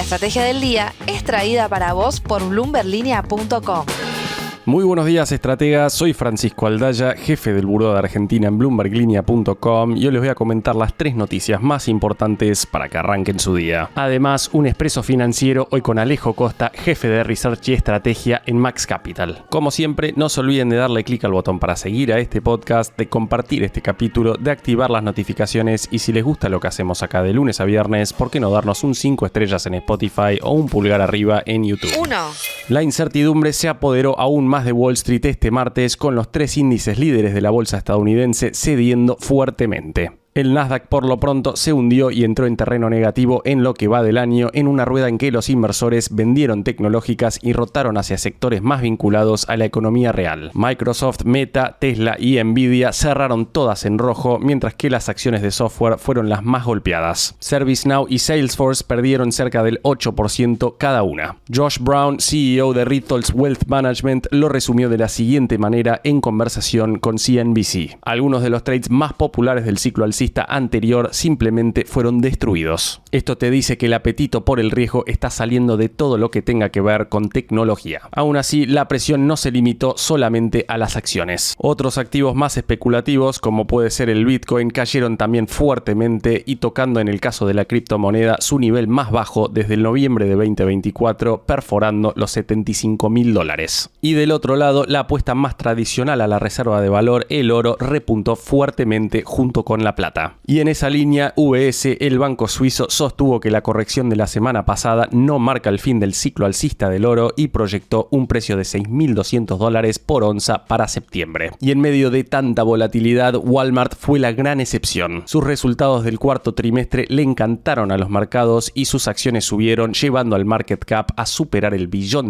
estrategia del día es traída para vos por bloomberlinia.com. Muy buenos días, estrategas. Soy Francisco Aldaya, jefe del Buró de Argentina en bloomberlinia.com, y hoy les voy a comentar las 3 noticias más importantes para que arranquen su día. Además, un expreso financiero hoy con Alejo Costa, jefe de Research y Estrategia en Max Capital. Como siempre, no se olviden de darle clic al botón para seguir a este podcast, de compartir este capítulo, de activar las notificaciones y si les gusta lo que hacemos acá de lunes a viernes, ¿por qué no darnos un 5 estrellas en Spotify o un pulgar arriba en YouTube? 1. La incertidumbre se apoderó aún más de Wall Street este martes, con los 3 índices líderes de la bolsa estadounidense cediendo fuertemente. El Nasdaq por lo pronto se hundió y entró en terreno negativo en lo que va del año, en una rueda en que los inversores vendieron tecnológicas y rotaron hacia sectores más vinculados a la economía real. Microsoft, Meta, Tesla y Nvidia cerraron todas en rojo, mientras que las acciones de software fueron las más golpeadas. ServiceNow y Salesforce perdieron cerca del 8% cada una. Josh Brown, CEO de Ritholtz Wealth Management, lo resumió de la siguiente manera en conversación con CNBC. Algunos de los trades más populares del ciclo alcista anterior simplemente fueron destruidos. Esto te dice que el apetito por el riesgo está saliendo de todo lo que tenga que ver con tecnología. Aún así, la presión no se limitó solamente a las acciones. Otros activos más especulativos, como puede ser el Bitcoin, cayeron también fuertemente y tocando en el caso de la criptomoneda su nivel más bajo desde el noviembre de 2024, perforando los $75.000. Y del otro lado, la apuesta más tradicional a la reserva de valor, el oro, repuntó fuertemente junto con la plata. Y en esa línea, UBS, el banco suizo, sostuvo que la corrección de la semana pasada no marca el fin del ciclo alcista del oro y proyectó un precio de $6.200 por onza para septiembre. Y en medio de tanta volatilidad, Walmart fue la gran excepción. Sus resultados del cuarto trimestre le encantaron a los mercados y sus acciones subieron, llevando al market cap a superar el $1 billón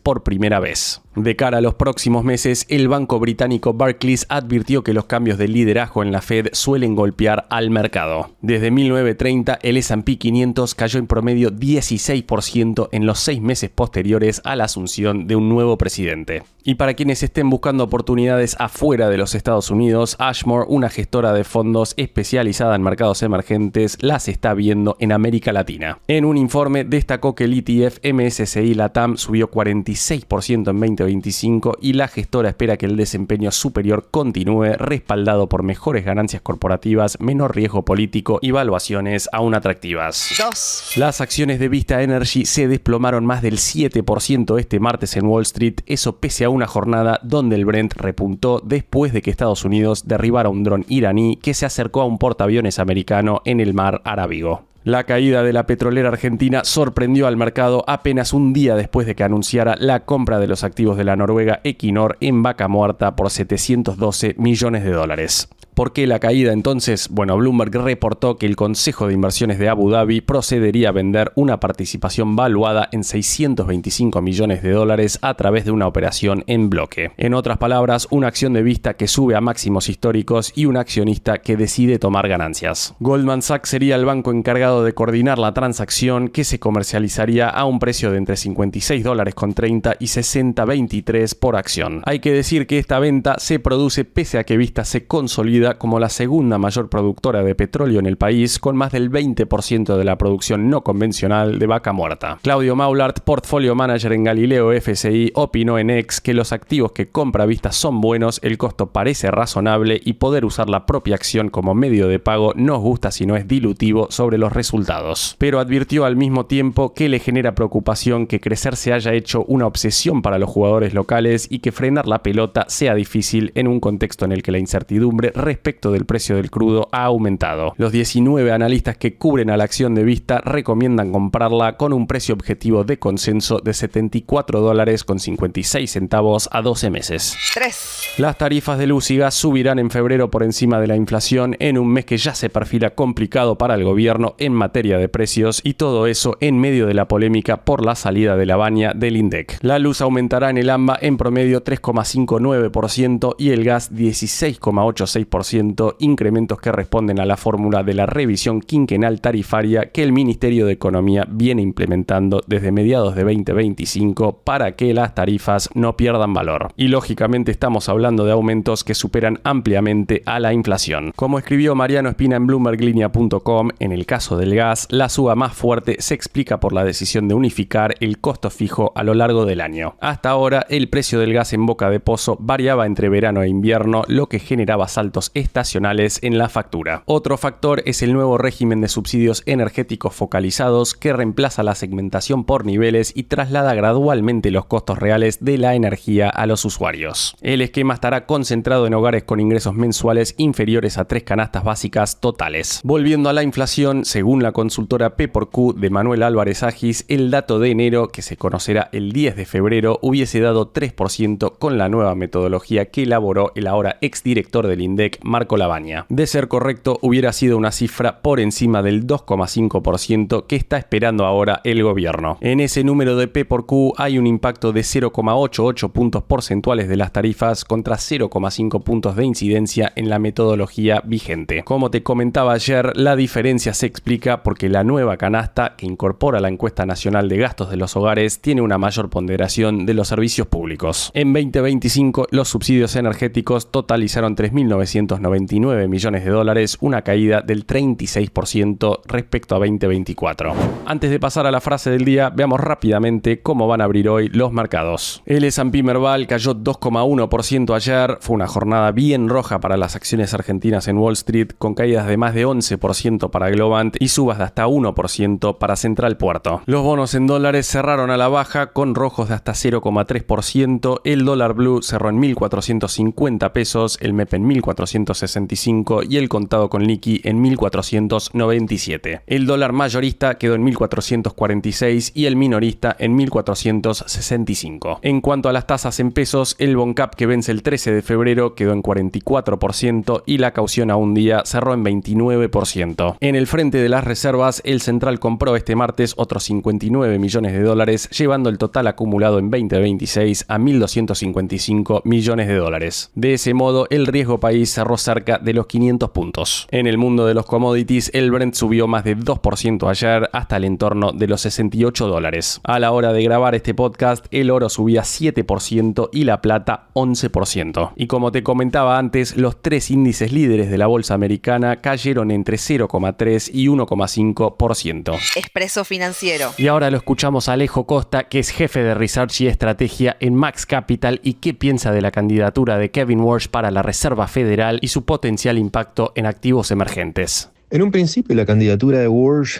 por primera vez. De cara a los próximos meses, el banco británico Barclays advirtió que los cambios de liderazgo en la Fed suelen golpear al mercado. Desde 1930, el S&P 500 cayó en promedio 16% en los 6 meses posteriores a la asunción de un nuevo presidente. Y para quienes estén buscando oportunidades afuera de los Estados Unidos, Ashmore, una gestora de fondos especializada en mercados emergentes, las está viendo en América Latina. En un informe destacó que el ETF MSCI LATAM subió 46% en 2025 y la gestora espera que el desempeño superior continúe, respaldado por mejores ganancias corporativas, menor riesgo político y valuaciones aún atractivas. 2. Las acciones de Vista Energy se desplomaron más del 7% este martes en Wall Street, eso pese a una jornada donde el Brent repuntó después de que Estados Unidos derribara un dron iraní que se acercó a un portaaviones americano en el mar Arábigo. La caída de la petrolera argentina sorprendió al mercado apenas un día después de que anunciara la compra de los activos de la noruega Equinor en vaca muerta por $712 millones. ¿Por qué la caída entonces? Bueno, Bloomberg reportó que el Consejo de Inversiones de Abu Dhabi procedería a vender una participación valuada en $625 millones a través de una operación en bloque. En otras palabras, una acción de Vista que sube a máximos históricos y un accionista que decide tomar ganancias. Goldman Sachs sería el banco encargado de coordinar la transacción, que se comercializaría a un precio de entre $56.30 y $60.23 por acción. Hay que decir que esta venta se produce pese a que Vista se consolida como la segunda mayor productora de petróleo en el país, con más del 20% de la producción no convencional de vaca muerta. Claudio Maulart, portfolio manager en Galileo FSI, opinó en X que los activos que compra Vista son buenos, el costo parece razonable y poder usar la propia acción como medio de pago nos gusta si no es dilutivo sobre los resultados. Pero advirtió al mismo tiempo que le genera preocupación que crecer se haya hecho una obsesión para los jugadores locales y que frenar la pelota sea difícil en un contexto en el que la incertidumbre respecto del precio del crudo ha aumentado. Los 19 analistas que cubren a la acción de Vista recomiendan comprarla con un precio objetivo de consenso de $74.56 a 12 meses. 3. Las tarifas de luz y gas subirán en febrero por encima de la inflación en un mes que ya se perfila complicado para el gobierno en materia de precios, y todo eso en medio de la polémica por la salida de la baña del INDEC. La luz aumentará en el AMBA en promedio 3,59% y el gas 16,86% 0,5%, incrementos que responden a la fórmula de la revisión quinquenal tarifaria que el Ministerio de Economía viene implementando desde mediados de 2025 para que las tarifas no pierdan valor. Y lógicamente estamos hablando de aumentos que superan ampliamente a la inflación. Como escribió Mariano Espina en BloombergLinea.com, en el caso del gas, la suba más fuerte se explica por la decisión de unificar el costo fijo a lo largo del año. Hasta ahora, el precio del gas en boca de pozo variaba entre verano e invierno, lo que generaba saltos estacionales en la factura. Otro factor es el nuevo régimen de subsidios energéticos focalizados que reemplaza la segmentación por niveles y traslada gradualmente los costos reales de la energía a los usuarios. El esquema estará concentrado en hogares con ingresos mensuales inferiores a 3 canastas básicas totales. Volviendo a la inflación, según la consultora P/Q de Manuel Álvarez Agis, el dato de enero, que se conocerá el 10 de febrero, hubiese dado 3% con la nueva metodología que elaboró el ahora exdirector del INDEC, Marco Lavagna. De ser correcto, hubiera sido una cifra por encima del 2,5% que está esperando ahora el gobierno. En ese número de P/Q hay un impacto de 0,88 puntos porcentuales de las tarifas contra 0,5 puntos de incidencia en la metodología vigente. Como te comentaba ayer, la diferencia se explica porque la nueva canasta, que incorpora la encuesta nacional de gastos de los hogares, tiene una mayor ponderación de los servicios públicos. En 2025, los subsidios energéticos totalizaron $3.999 millones, una caída del 36% respecto a 2024. Antes de pasar a la frase del día, veamos rápidamente cómo van a abrir hoy los mercados. El S&P Merval cayó 2,1% ayer, fue una jornada bien roja para las acciones argentinas en Wall Street, con caídas de más de 11% para Globant y subas de hasta 1% para Central Puerto. Los bonos en dólares cerraron a la baja con rojos de hasta 0,3%, el dólar blue cerró en 1.450 pesos, el MEP en 1.465 y el contado con liqui en 1.497. El dólar mayorista quedó en 1.446 y el minorista en 1.465. En cuanto a las tasas en pesos, el Boncap que vence el 13 de febrero quedó en 44% y la caución a un día cerró en 29%. En el frente de las reservas, el Central compró este martes otros $59 millones, llevando el total acumulado en 2026 a $1.255 millones. De ese modo, el riesgo país cerró cerca de los 500 puntos. En el mundo de los commodities, el Brent subió más de 2% ayer hasta el entorno de los $68. A la hora de grabar este podcast, el oro subía 7% y la plata 11%. Y como te comentaba antes, los 3 índices líderes de la bolsa americana cayeron entre 0,3 y 1,5%. Expreso Financiero. Y ahora lo escuchamos a Alejo Costa, que es jefe de Research y Estrategia en Max Capital, y qué piensa de la candidatura de Kevin Warsh para la Reserva Federal y su potencial impacto en activos emergentes. En un principio, la candidatura de Warsh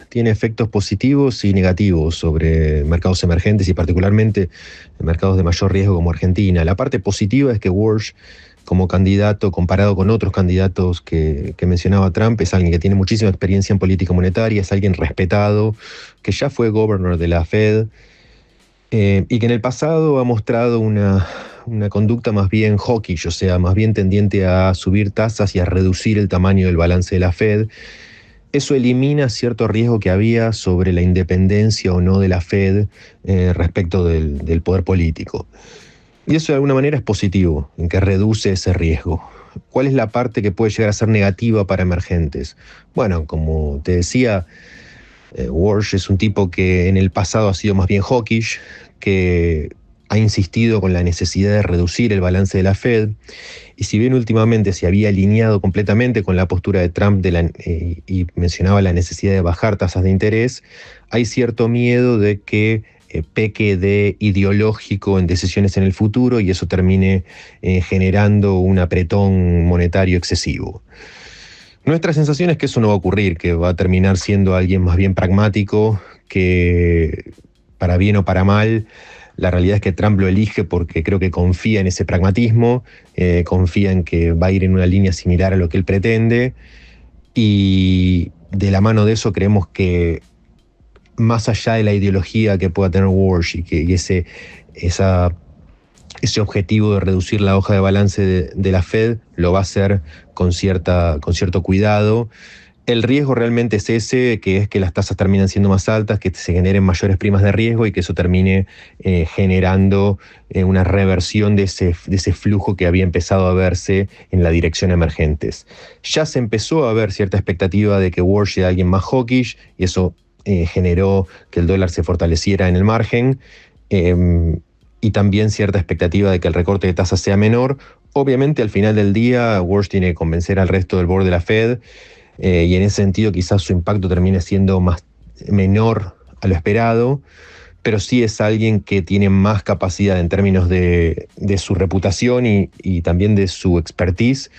tiene efectos positivos y negativos sobre mercados emergentes y particularmente en mercados de mayor riesgo como Argentina. La parte positiva es que Warsh, como candidato, comparado con otros candidatos que mencionaba Trump, es alguien que tiene muchísima experiencia en política monetaria, es alguien respetado, que ya fue gobernador de la Fed y que en el pasado ha mostrado una conducta más bien hawkish, o sea, más bien tendiente a subir tasas y a reducir el tamaño del balance de la Fed. Eso elimina cierto riesgo que había sobre la independencia o no de la Fed respecto del poder político. Y eso de alguna manera es positivo, en que reduce ese riesgo. ¿Cuál es la parte que puede llegar a ser negativa para emergentes? Bueno, como te decía, Warsh es un tipo que en el pasado ha sido más bien hawkish, que ha insistido con la necesidad de reducir el balance de la Fed, y si bien últimamente se había alineado completamente con la postura de Trump y mencionaba la necesidad de bajar tasas de interés, hay cierto miedo de que peque de ideológico en decisiones en el futuro y eso termine generando un apretón monetario excesivo. Nuestra sensación es que eso no va a ocurrir, que va a terminar siendo alguien más bien pragmático, que para bien o para mal, la realidad es que Trump lo elige porque creo que confía en ese pragmatismo, confía en que va a ir en una línea similar a lo que él pretende, y de la mano de eso creemos que más allá de la ideología que pueda tener Warsh y ese objetivo de reducir la hoja de balance de la Fed lo va a hacer con cierto cuidado, El riesgo realmente es ese, que es que las tasas terminan siendo más altas, que se generen mayores primas de riesgo y que eso termine generando una reversión de ese flujo que había empezado a verse en la dirección emergentes. Ya se empezó a ver cierta expectativa de que Walsh sea alguien más hawkish y eso generó que el dólar se fortaleciera en el margen y también cierta expectativa de que el recorte de tasas sea menor. Obviamente al final del día Walsh tiene que convencer al resto del board de la Fed. Y en ese sentido quizás su impacto termine siendo menor a lo esperado, pero sí es alguien que tiene más capacidad en términos de su reputación y también de su expertise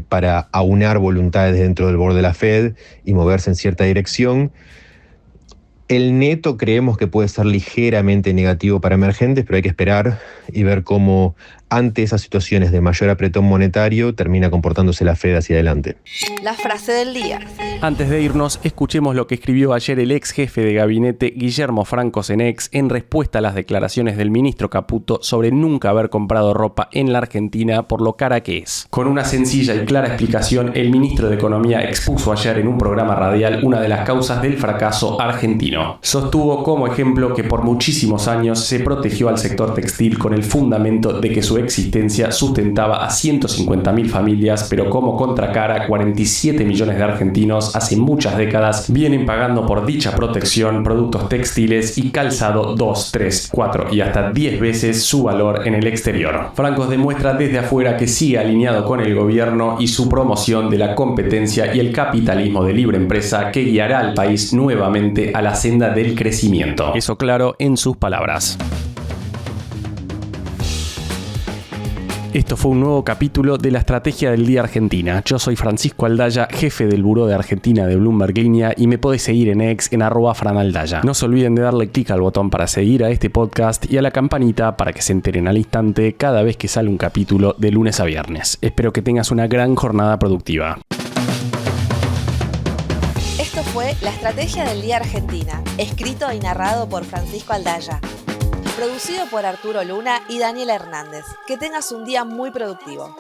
para aunar voluntades dentro del board de la Fed y moverse en cierta dirección. El neto creemos que puede ser ligeramente negativo para emergentes, pero hay que esperar y ver cómo ante esas situaciones de mayor apretón monetario termina comportándose la Fed hacia adelante. La frase del día. Antes de irnos, escuchemos lo que escribió ayer el ex jefe de gabinete Guillermo Franco Cenex en respuesta a las declaraciones del ministro Caputo sobre nunca haber comprado ropa en la Argentina por lo cara que es. Con una sencilla y clara explicación, el ministro de Economía expuso ayer en un programa radial una de las causas del fracaso argentino. Sostuvo como ejemplo que por muchísimos años se protegió al sector textil con el fundamento de que su existencia sustentaba a 150.000 familias, pero como contracara 47 millones de argentinos hace muchas décadas vienen pagando por dicha protección productos textiles y calzado 2, 3, 4 y hasta 10 veces su valor en el exterior. Franco demuestra desde afuera que sigue alineado con el gobierno y su promoción de la competencia y el capitalismo de libre empresa que guiará al país nuevamente a la senda del crecimiento. Eso claro en sus palabras. Esto fue un nuevo capítulo de la Estrategia del Día Argentina. Yo soy Francisco Aldaya, jefe del Buró de Argentina de Bloomberg Línea y me podés seguir en X en @franaldaya. No se olviden de darle clic al botón para seguir a este podcast y a la campanita para que se enteren al instante cada vez que sale un capítulo de lunes a viernes. Espero que tengas una gran jornada productiva. Esto fue La Estrategia del Día Argentina, escrito y narrado por Francisco Aldaya. Producido por Arturo Luna y Daniela Hernández. Que tengas un día muy productivo.